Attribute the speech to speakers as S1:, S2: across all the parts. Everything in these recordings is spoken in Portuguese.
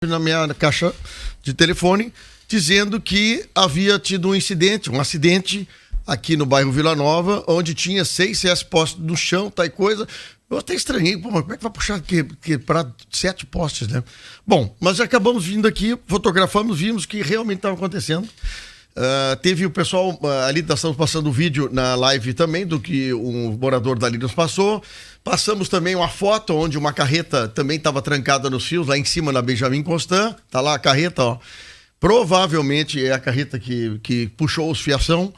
S1: na minha caixa de telefone dizendo que havia tido um acidente aqui no bairro Vila Nova, onde tinha 6 postes no chão, tal coisa. Eu até estranhei, pô, mas como é que vai puxar para 7 postes, né? Bom, mas acabamos vindo aqui, fotografamos, vimos que realmente estava acontecendo. Teve o pessoal ali, nós estamos passando o vídeo na live também do que um morador dali nos passou. Passamos também uma foto onde uma carreta também estava trancada nos fios, lá em cima na Benjamin Constant. Tá lá a carreta, ó. Provavelmente é a carreta que puxou os fiação.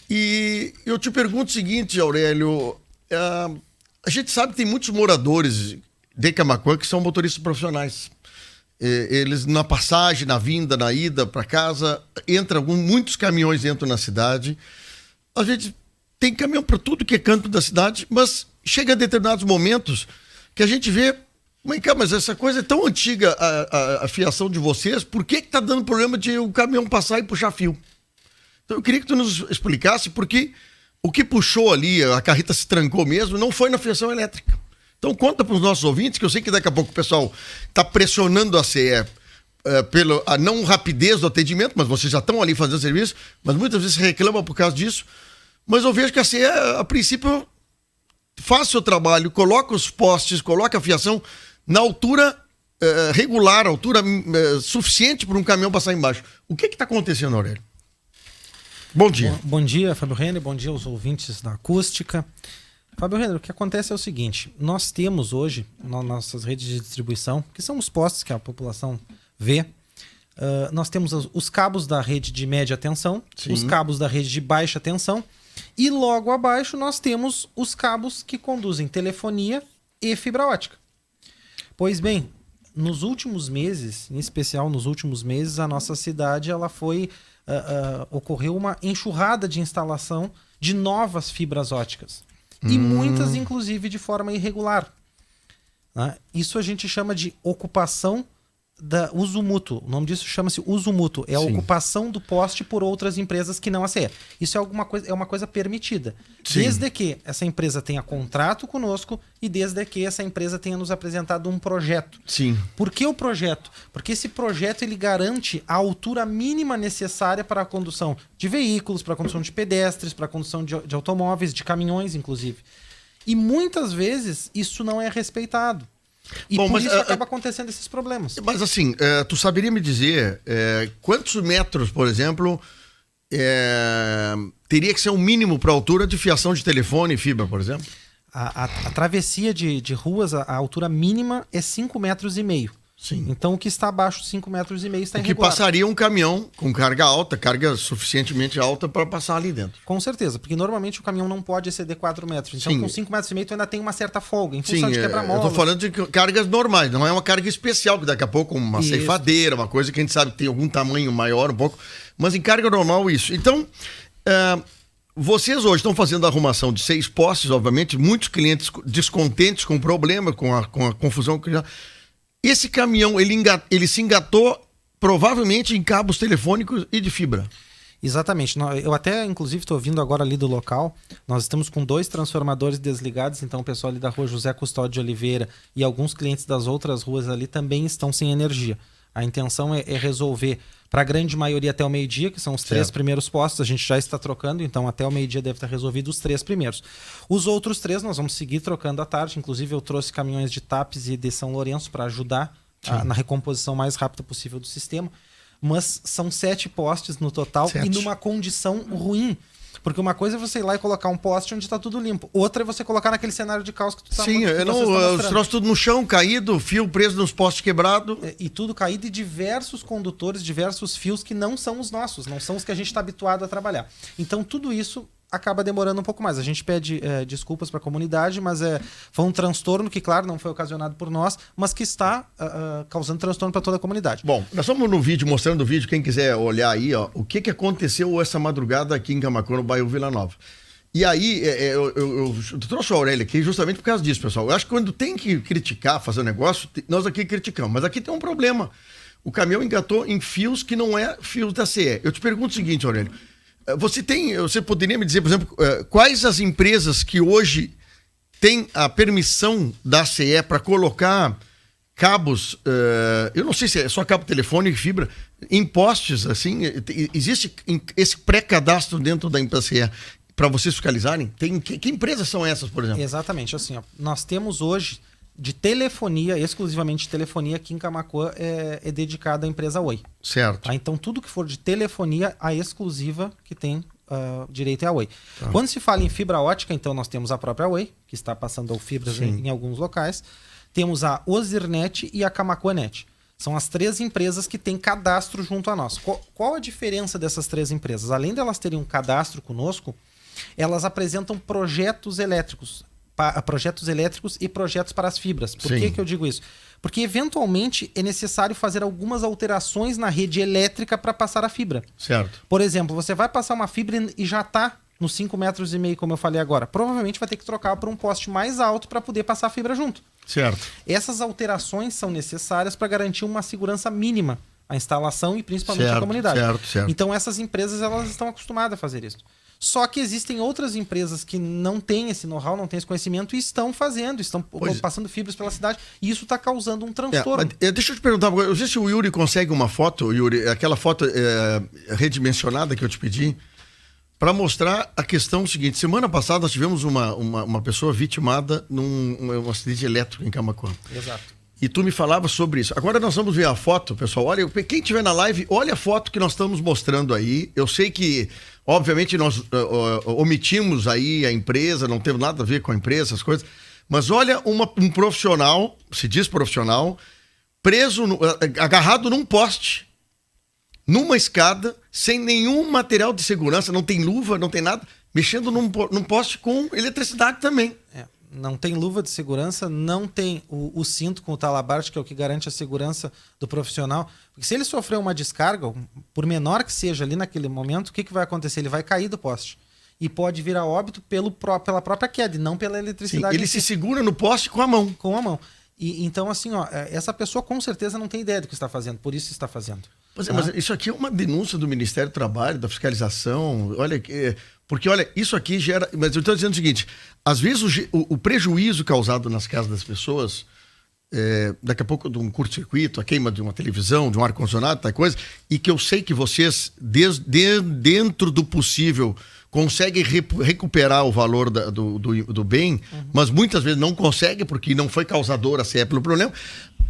S1: E eu te pergunto o seguinte, Aurélio, a gente sabe que tem muitos moradores de Camaquã que são motoristas profissionais. Eles na passagem, na vinda, na ida para casa, muitos caminhões entram na cidade. A gente tem caminhão para tudo que é canto da cidade, mas chega a determinados momentos que a gente vê, mas essa coisa é tão antiga, a fiação de vocês, por que tá dando problema de o caminhão passar e puxar fio? Então eu queria que tu nos explicasse porque o que puxou ali, a carreta se trancou mesmo, não foi na fiação elétrica. Então conta para os nossos ouvintes, que eu sei que daqui a pouco o pessoal está pressionando a CE pela não rapidez do atendimento, mas vocês já estão ali fazendo serviço, mas muitas vezes reclamam por causa disso. Mas eu vejo que a CE, a princípio, faz seu trabalho, coloca os postes, coloca a fiação na altura regular, altura suficiente para um caminhão passar embaixo. O que está acontecendo, Aurélio? Bom dia.
S2: Bom dia, Fábio Renner, bom dia aos ouvintes da Acústica. Fábio Renner, o que acontece é o seguinte, nós temos hoje, nas nossas redes de distribuição, que são os postes que a população vê, nós temos os cabos da rede de média tensão, sim, os cabos da rede de baixa tensão, e logo abaixo nós temos os cabos que conduzem telefonia e fibra ótica. Pois bem, nos últimos meses, em especial nos últimos meses, a nossa cidade ocorreu uma enxurrada de instalação de novas fibras óticas. E muitas, inclusive, de forma irregular. Né? Isso a gente chama de ocupação da uso mútuo. O nome disso chama-se uso mútuo. É a ocupação do poste por outras empresas que não a CE. Isso é uma coisa permitida. Sim. Desde que essa empresa tenha contrato conosco e desde que essa empresa tenha nos apresentado um projeto.
S1: Sim.
S2: Por que o projeto? Porque esse projeto ele garante a altura mínima necessária para a condução de veículos, para a condução de pedestres, para a condução de automóveis, de caminhões, inclusive. E muitas vezes isso não é respeitado. E por isso acaba acontecendo esses problemas.
S1: Mas assim, tu saberia me dizer quantos metros, por exemplo, teria que ser o mínimo para a altura de fiação de telefone e fibra, por exemplo?
S2: A travessia de ruas, a altura mínima é 5,5 metros. Sim. Então o que está abaixo de 5,5 metros está irregular.
S1: O que passaria um caminhão com carga alta, carga suficientemente alta para passar ali dentro.
S2: Com certeza, porque normalmente o caminhão não pode exceder 4 metros. Então, sim, com 5,5 metros tu ainda tem uma certa folga, em função de quebra-mola.
S1: Eu estou falando de cargas normais, não é uma carga especial, que daqui a pouco uma ceifadeira, uma coisa que a gente sabe que tem algum tamanho maior um pouco, mas em carga normal isso. Então, vocês hoje estão fazendo a arrumação de 6 postes, obviamente, muitos clientes descontentes com o problema, com a confusão que já... Esse caminhão, ele se engatou provavelmente em cabos telefônicos e de fibra.
S2: Exatamente. Eu até, inclusive, estou vindo agora ali do local. Nós estamos com 2 transformadores desligados, então o pessoal ali da rua José Custódio de Oliveira e alguns clientes das outras ruas ali também estão sem energia. A intenção é resolver para a grande maioria até o meio-dia, que são os 3 primeiros postos, a gente já está trocando, então até o meio-dia deve estar resolvido os 3 primeiros. Os outros 3 nós vamos seguir trocando à tarde, inclusive eu trouxe caminhões de TAPES e de São Lourenço para ajudar na recomposição mais rápida possível do sistema, mas são 7 postes no total e numa condição ruim. Porque uma coisa é você ir lá e colocar um poste onde está tudo limpo. Outra é você colocar naquele cenário de caos que tu está
S1: mostrando. Sim, os troços tudo no chão, caído, fio preso nos postes quebrados.
S2: E tudo caído e diversos condutores, diversos fios que não são os nossos, não são os que a gente está habituado a trabalhar. Então tudo isso acaba demorando um pouco mais. A gente pede desculpas para a comunidade, mas foi um transtorno que, claro, não foi ocasionado por nós, mas que está causando transtorno para toda a comunidade.
S1: Bom, nós estamos no vídeo, mostrando o vídeo, quem quiser olhar aí, ó, o que aconteceu essa madrugada aqui em Camaquã, no bairro Vila Nova. E aí, eu trouxe o Aurélio aqui justamente por causa disso, pessoal. Eu acho que quando tem que criticar, fazer um negócio, nós aqui criticamos, mas aqui tem um problema. O caminhão engatou em fios que não é fios da CE. Eu te pergunto o seguinte, Aurélio, você poderia me dizer, por exemplo, quais as empresas que hoje têm a permissão da CE para colocar cabos, eu não sei se é só cabo telefônico e fibra, em postes, assim, existe esse pré-cadastro dentro da MPCE para vocês fiscalizarem? Que empresas são essas, por exemplo?
S2: Exatamente, assim, ó, nós temos hoje de telefonia, exclusivamente telefonia, aqui em Camaquã é dedicado à empresa Oi.
S1: Certo.
S2: Tá? Então tudo que for de telefonia, a exclusiva que tem direito é a Oi.
S1: Tá.
S2: Quando se fala em fibra ótica, então nós temos a própria Oi, que está passando fibras em alguns locais. Temos a Ozirnet e a Camaquanet. São as 3 empresas que têm cadastro junto a nós. Qual a diferença dessas 3 empresas? Além delas terem um cadastro conosco, elas apresentam projetos elétricos e projetos para as fibras. Por que eu digo isso? Porque eventualmente é necessário fazer algumas alterações na rede elétrica para passar a fibra.
S1: Certo.
S2: Por exemplo, você vai passar uma fibra e já está nos 5,5 metros, como eu falei agora. Provavelmente vai ter que trocar para um poste mais alto para poder passar a fibra junto.
S1: Certo.
S2: Essas alterações são necessárias para garantir uma segurança mínima à instalação e principalmente à comunidade.
S1: Certo.
S2: Então essas empresas elas estão acostumadas a fazer isso. Só que existem outras empresas que não têm esse know-how, não têm esse conhecimento e estão passando fibras pela cidade e isso está causando um transtorno.
S1: Deixa eu te perguntar, eu não sei se o Yuri consegue uma foto, Yuri, aquela foto redimensionada que eu te pedi, para mostrar a questão seguinte. Semana passada nós tivemos uma pessoa vitimada num acidente elétrico em Camaquã.
S2: Exato.
S1: E tu me falava sobre isso. Agora nós vamos ver a foto, pessoal. Olha, quem estiver na live, olha a foto que nós estamos mostrando aí. Eu sei que, obviamente, nós omitimos aí a empresa, não teve nada a ver com a empresa, essas coisas. Mas olha um profissional, se diz profissional, preso, agarrado num poste, numa escada, sem nenhum material de segurança, não tem luva, não tem nada, mexendo num poste com eletricidade também.
S2: Não tem luva de segurança, não tem o cinto com o talabarte, que é o que garante a segurança do profissional. Porque se ele sofrer uma descarga, por menor que seja ali naquele momento, o que vai acontecer? Ele vai cair do poste. E pode vir a óbito pela própria queda, e não pela eletricidade.
S1: Sim, ele se segura no poste com a mão.
S2: Com a mão. E então, assim, essa pessoa com certeza não tem ideia do que está fazendo, por isso está fazendo.
S1: Mas isso aqui é uma denúncia do Ministério do Trabalho, da fiscalização. Olha, porque olha, isso aqui gera. Mas eu estou dizendo o seguinte: às vezes o prejuízo causado nas casas das pessoas, daqui a pouco de um curto-circuito, a queima de uma televisão, de um ar-condicionado, tal coisa, e que eu sei que vocês, dentro do possível, conseguem recuperar o valor do bem, mas muitas vezes não conseguem, porque não foi causadora, se é pelo problema.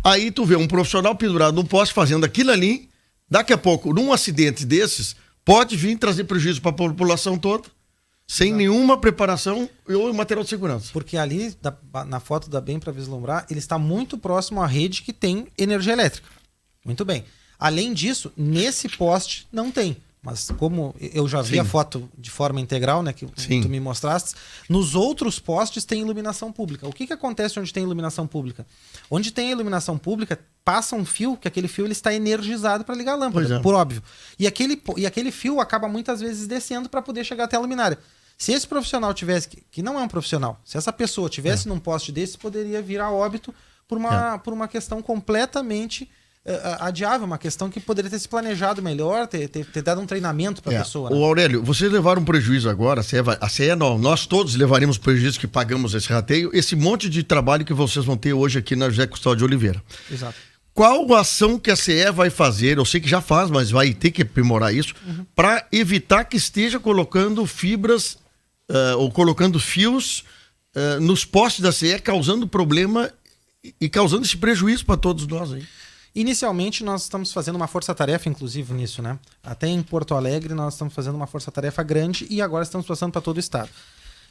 S1: Aí tu vê um profissional pendurado num poste fazendo aquilo ali. Daqui a pouco, num acidente desses, pode vir trazer prejuízo para a população toda, sem nenhuma preparação ou material de segurança.
S2: Porque ali, na foto dá bem para vislumbrar, ele está muito próximo à rede que tem energia elétrica. Muito bem. Além disso, nesse poste não tem. Mas como eu já vi a foto de forma integral, né, que tu me mostraste, nos outros postes tem iluminação pública. O que acontece onde tem iluminação pública? Onde tem iluminação pública, passa um fio, que aquele fio ele está energizado para ligar a lâmpada, por óbvio. E aquele fio acaba muitas vezes descendo para poder chegar até a luminária. Se esse profissional tivesse, que não é um profissional, se essa pessoa tivesse num poste desse, poderia vir a óbito por uma questão completamente adiável, uma questão que poderia ter se planejado melhor, ter dado um treinamento para a pessoa. Né?
S1: Ô Aurélio, vocês levaram um prejuízo agora, a CE não, nós todos levaremos prejuízo que pagamos esse rateio, esse monte de trabalho que vocês vão ter hoje aqui na José Custódio de Oliveira.
S2: Exato.
S1: Qual a ação que a CE vai fazer, eu sei que já faz, mas vai ter que aprimorar isso, para evitar que esteja colocando fibras ou colocando fios nos postes da CE, causando problema e causando esse prejuízo para todos nós aí?
S2: Inicialmente, nós estamos fazendo uma força-tarefa, inclusive, nisso, né? Até em Porto Alegre, nós estamos fazendo uma força-tarefa grande e agora estamos passando para todo o estado.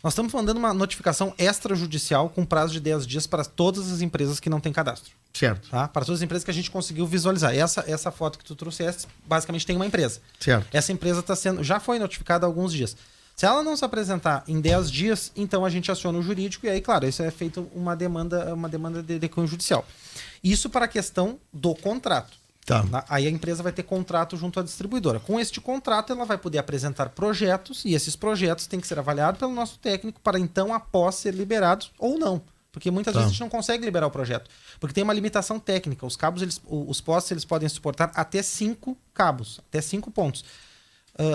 S2: Nós estamos mandando uma notificação extrajudicial com prazo de 10 dias para todas as empresas que não têm cadastro.
S1: Certo.
S2: Tá? Para todas as empresas que a gente conseguiu visualizar. Essa foto que tu trouxeste, basicamente tem uma empresa.
S1: Certo.
S2: Essa empresa já foi notificada há alguns dias. Se ela não se apresentar em 10 dias, então a gente aciona o jurídico e aí, claro, isso é feito uma demanda de cunho judicial. Isso para a questão do contrato.
S1: Tá.
S2: Aí a empresa vai ter contrato junto à distribuidora. Com este contrato, ela vai poder apresentar projetos e esses projetos têm que ser avaliados pelo nosso técnico para então, após ser liberados ou não. Porque muitas vezes a gente não consegue liberar o projeto. Porque tem uma limitação técnica. Os cabos, os postes, eles podem suportar até 5 cabos, até 5 pontos.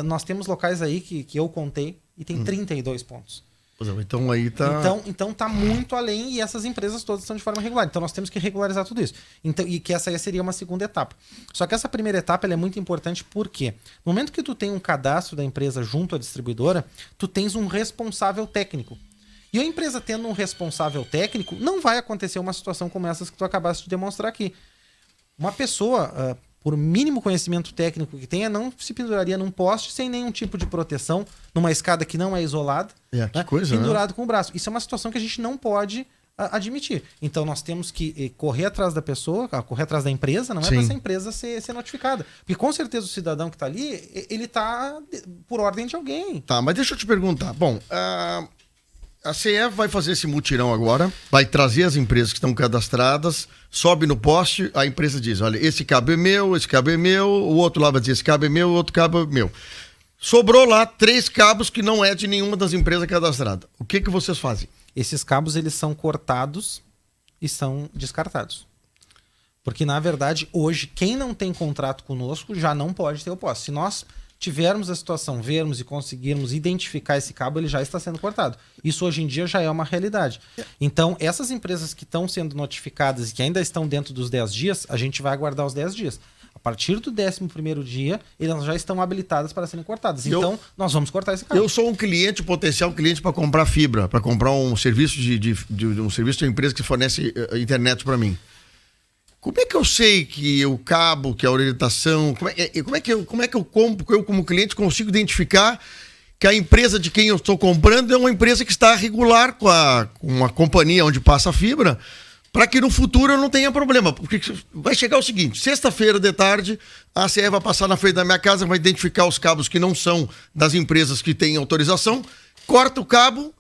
S2: Nós temos locais aí que eu contei e tem 32 pontos.
S1: Então aí tá...
S2: Então tá muito além e essas empresas todas estão de forma irregular. Então nós temos que regularizar tudo isso. Então, e que essa aí seria uma segunda etapa. Só que essa primeira etapa ela é muito importante porque no momento que tu tem um cadastro da empresa junto à distribuidora, tu tens um responsável técnico. E a empresa tendo um responsável técnico, não vai acontecer uma situação como essas que tu acabaste de demonstrar aqui. Uma pessoa... por mínimo conhecimento técnico que tenha, não se penduraria num poste sem nenhum tipo de proteção, numa escada que não é isolada,
S1: que coisa,
S2: pendurado com o braço. Isso é uma situação que a gente não pode admitir. Então nós temos que correr atrás da pessoa, correr atrás da empresa, não é para essa empresa ser notificada. Porque com certeza o cidadão que está ali, ele está por ordem de alguém.
S1: Tá, mas deixa eu te perguntar. Bom, a CE vai fazer esse mutirão agora, vai trazer as empresas que estão cadastradas, sobe no poste, a empresa diz, olha, esse cabo é meu, o outro lá vai dizer, esse cabo é meu, o outro cabo é meu. Sobrou lá 3 cabos que não é de nenhuma das empresas cadastradas. O que vocês fazem?
S2: Esses cabos, eles são cortados e são descartados. Porque, na verdade, hoje, quem não tem contrato conosco já não pode ter o poste. Se nós tivermos a situação, vermos e conseguirmos identificar esse cabo, ele já está sendo cortado. Isso hoje em dia já é uma realidade. Então, essas empresas que estão sendo notificadas e que ainda estão dentro dos 10 dias, a gente vai aguardar os 10 dias. A partir do 11º dia, elas já estão habilitadas para serem cortadas. Então, nós vamos cortar esse cabo.
S1: Eu sou um cliente, potencial cliente para comprar fibra, para comprar um serviço um serviço de empresa que fornece internet para mim. Como é que eu sei que o cabo, que a orientação, como é que eu como cliente consigo identificar que a empresa de quem eu estou comprando é uma empresa que está regular com a companhia onde passa a fibra, para que no futuro eu não tenha problema? Porque vai chegar o seguinte, sexta-feira de tarde, a CE vai passar na frente da minha casa, vai identificar os cabos que não são das empresas que têm autorização, corta o cabo,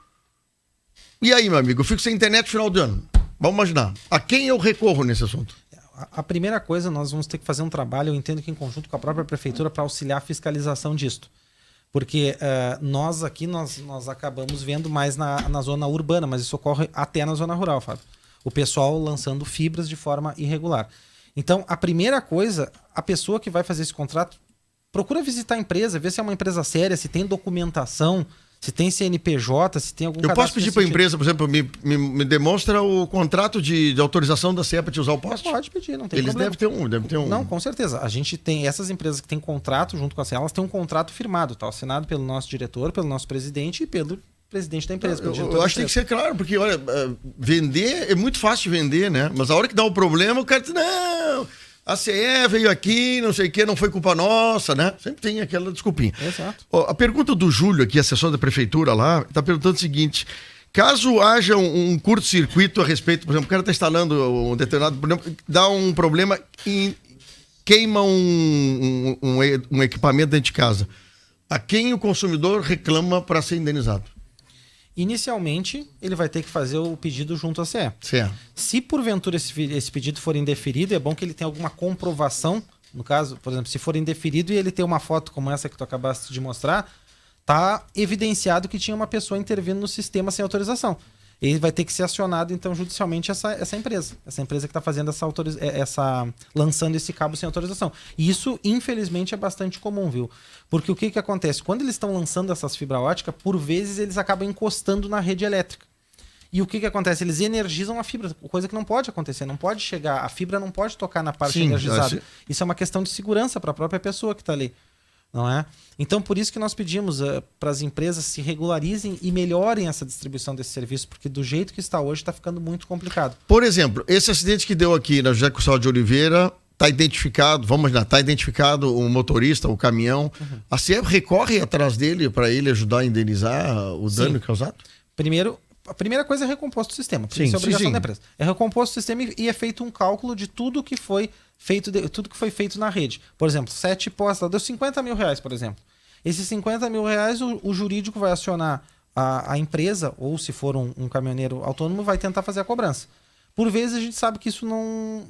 S1: e aí, meu amigo, eu fico sem internet no final do ano. Vamos imaginar. A quem eu recorro nesse assunto?
S2: A primeira coisa, nós vamos ter que fazer um trabalho, eu entendo que em conjunto com a própria prefeitura, para auxiliar a fiscalização disto. Porque nós aqui, nós acabamos vendo mais na zona urbana, mas isso ocorre até na zona rural, Fábio. O pessoal lançando fibras de forma irregular. Então, a primeira coisa, a pessoa que vai fazer esse contrato, procura visitar a empresa, ver se é uma empresa séria, se tem documentação, se tem CNPJ, se tem algum cadastro.
S1: Eu posso pedir para a empresa, por exemplo, me demonstra o contrato de autorização da CE para te usar o poste?
S2: Pode pedir, não tem
S1: Eles
S2: problema.
S1: Devem ter um.
S2: Não, com certeza. A gente tem essas empresas que têm contrato junto com a CE, elas têm um contrato firmado, tá? Assinado pelo nosso diretor, pelo nosso presidente e pelo presidente da empresa.
S1: Eu acho que tem que ser claro, porque, olha, vender é muito fácil de vender, né? Mas a hora que dá o problema, o cara diz, não... A CE veio aqui, não sei o que, não foi culpa nossa, né? Sempre tem aquela desculpinha.
S2: Exato.
S1: A pergunta do Júlio aqui, assessor da prefeitura lá, está perguntando o seguinte: caso haja um curto-circuito a respeito, por exemplo, o cara está instalando um determinado problema, dá um problema e queima um equipamento dentro de casa, a quem o consumidor reclama para ser indenizado?
S2: Inicialmente, ele vai ter que fazer o pedido junto à CE.
S1: Certo.
S2: Se porventura esse pedido for indeferido, é bom que ele tenha alguma comprovação. No caso, por exemplo, se for indeferido e ele ter uma foto como essa que tu acabaste de mostrar, tá evidenciado que tinha uma pessoa intervindo no sistema sem autorização. Ele vai ter que ser acionado, então, judicialmente essa empresa. Essa empresa que está fazendo lançando esse cabo sem autorização. E isso, infelizmente, é bastante comum, viu? Porque o que acontece? Quando eles estão lançando essas fibra ótica, por vezes eles acabam encostando na rede elétrica. E o que acontece? Eles energizam a fibra, coisa que não pode acontecer. Não pode chegar, a fibra não pode tocar na parte energizada. Isso é uma questão de segurança para a própria pessoa que está ali. Não é? Então, por isso que nós pedimos para as empresas se regularizem e melhorem essa distribuição desse serviço, porque do jeito que está hoje está ficando muito complicado.
S1: Por exemplo, esse acidente que deu aqui na José Custódio de Oliveira, está identificado, vamos imaginar, está identificado o motorista, o caminhão. Uhum. A CE recorre atrás dele para ele ajudar a indenizar o dano causado?
S2: Primeiro, a primeira coisa é recomposto o sistema, porque isso é obrigação da empresa. É recomposto o sistema e é feito um cálculo de tudo que foi feito na rede. Por exemplo, 7 postas, deu 50 mil reais, por exemplo. Esses 50 mil reais, o jurídico vai acionar a empresa, ou se for um caminhoneiro autônomo, vai tentar fazer a cobrança. Por vezes a gente sabe que isso não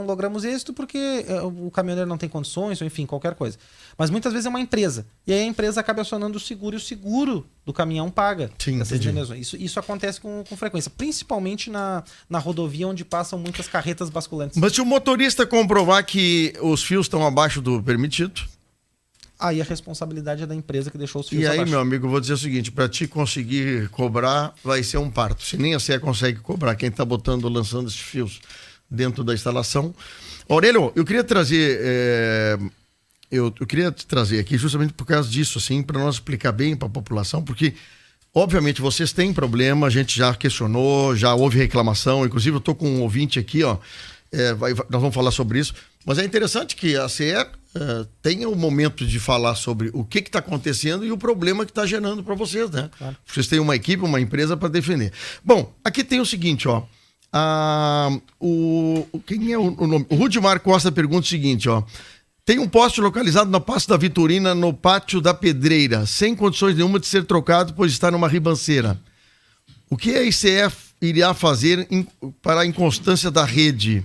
S2: logramos êxito porque o caminhoneiro não tem condições, ou enfim, qualquer coisa. Mas muitas vezes é uma empresa. E aí a empresa acaba acionando o seguro e o seguro do caminhão paga essas indenizações. Isso acontece com frequência, principalmente na rodovia onde passam muitas carretas basculantes.
S1: Mas se o motorista comprovar que os fios estão abaixo do permitido...
S2: aí a responsabilidade é da empresa que deixou os fios
S1: E aí,
S2: abaixo.
S1: meu amigo, eu vou dizer o seguinte, para ti conseguir cobrar, vai ser um parto. Se nem a CE consegue cobrar, quem está lançando esses fios dentro da instalação. Aurélio, eu queria trazer... Eu queria te trazer aqui justamente por causa disso, assim, para nós explicar bem para a população, porque, obviamente, vocês têm problema, a gente já questionou, já houve reclamação, inclusive eu estou com um ouvinte aqui, ó, nós vamos falar sobre isso, mas é interessante que a CE tenha o momento de falar sobre o que está acontecendo e o problema que está gerando para vocês, né? Claro. Vocês têm uma equipe, uma empresa para defender. Bom, aqui tem o seguinte, ó, quem é o nome? O Rudimar Costa pergunta o seguinte, ó, tem um poste localizado na Passo da Vitorina, no Pátio da Pedreira, sem condições nenhuma de ser trocado, pois está numa ribanceira. O que a ICF iria fazer para a inconstância da rede?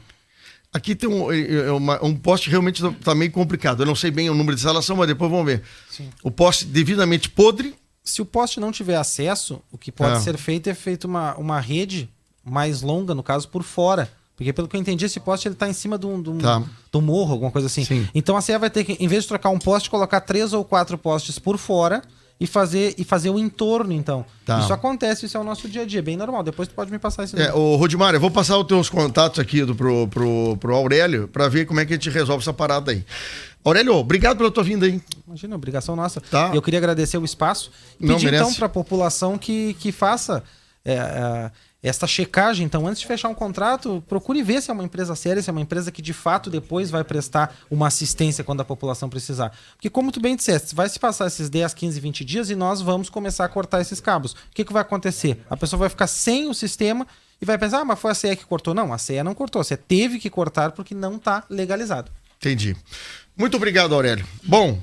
S1: Aqui tem um poste realmente está meio complicado. Eu não sei bem o número de instalação, mas depois vamos ver. Sim. O poste devidamente podre.
S2: Se o poste não tiver acesso, o que pode ser feito é feito uma rede mais longa, no caso, por fora. Porque, pelo que eu entendi, esse poste está em cima do morro, alguma coisa assim. Sim. Então a CE vai ter que, em vez de trocar um poste, colocar 3 ou 4 postes por fora e fazer o entorno, então. Tá. Isso acontece, isso é o nosso dia a dia, bem normal. Depois tu pode me passar isso.
S1: Ô, Rudimar, eu vou passar os teus contatos aqui pro Aurélio para ver como é que a gente resolve essa parada aí. Aurélio, obrigado pela tua vinda aí.
S2: Imagina, obrigação nossa.
S1: Tá.
S2: Eu queria agradecer o espaço e pedir, então, para a população que faça... esta checagem, então, antes de fechar um contrato, procure ver se é uma empresa séria, se é uma empresa que de fato depois vai prestar uma assistência quando a população precisar. Porque, como tu bem disseste, vai se passar esses 10, 15, 20 dias e nós vamos começar a cortar esses cabos. O que vai acontecer? A pessoa vai ficar sem o sistema e vai pensar, mas foi a CE que cortou. Não, a CE não cortou, a CE teve que cortar porque não está legalizado.
S1: Entendi. Muito obrigado, Aurélio. Bom...